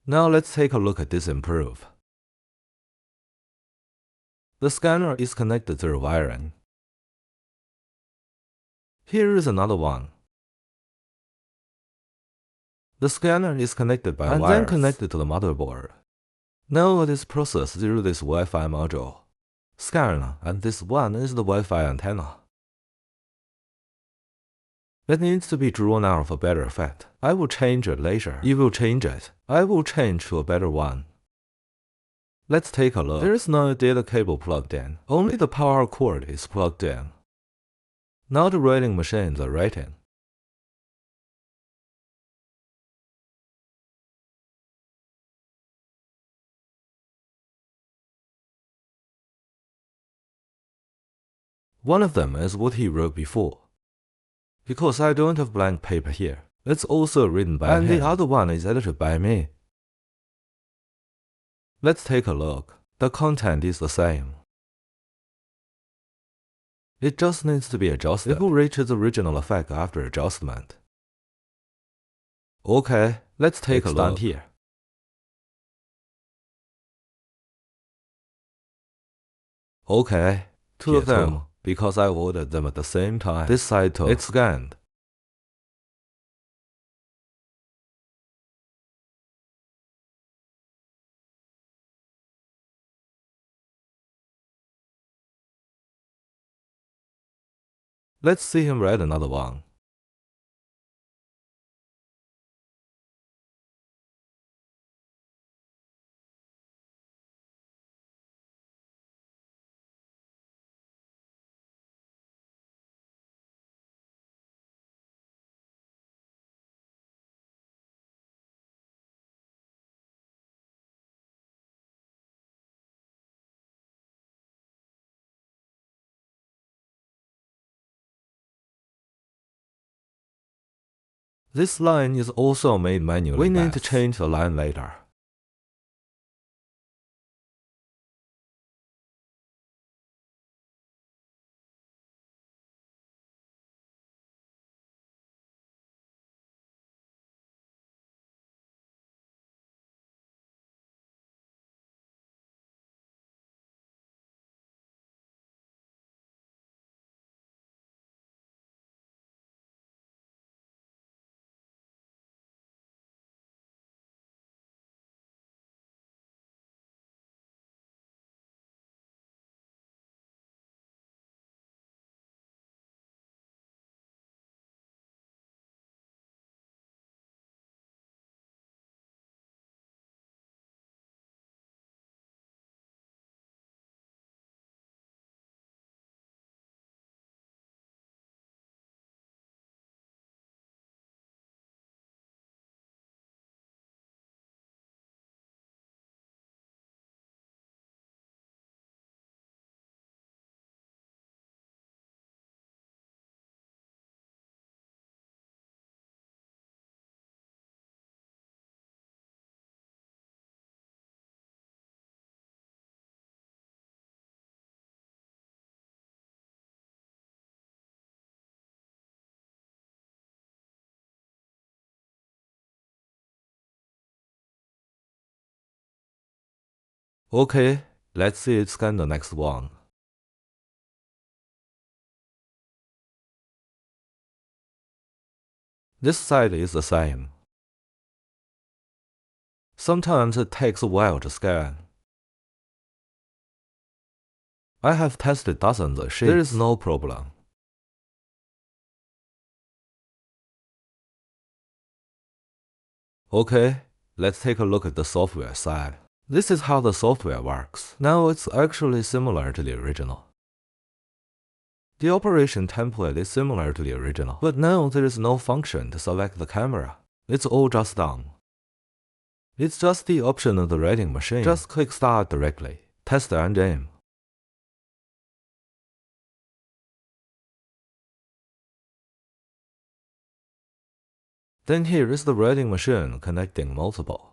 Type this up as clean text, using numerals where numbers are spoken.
Now let's take a look at this improve. The scanner is connected through wiring. Here is another one. The scanner is connected by wires and then connected to the motherboard. Now it is processed through this Wi-Fi module. Scanner, and this one is the Wi-Fi antenna. It needs to be drawn out for better effect. I will change it later. You will change it. I will change to a better one. Let's take a look. There is no data cable plugged in. Only the power cord is plugged in. Now the writing machines are writing. One of them is what he wrote before. Because I don't have blank paper here, it's also written by him. And the other one is edited by me. Let's take a look. The content is the same. It just needs to be adjusted. It will reach its original effect after adjustment. Okay, let's take a look here. Okay, two of them. Because I ordered them at the same time. This side too, it's scanned. Let's see him write another one. This line is also made manually. We need to change the line later. Okay, let's see it scan the next one. This side is the same. Sometimes it takes a while to scan. I have tested dozens of sheets. There is no problem. Okay, let's take a look at the software side. This is how the software works. Now it's actually similar to the original. The operation template is similar to the original, but now there is no function to select the camera. It's all just done. It's just the option of the writing machine. Just click Start directly. Test and aim. Then here is the writing machine connecting multiple.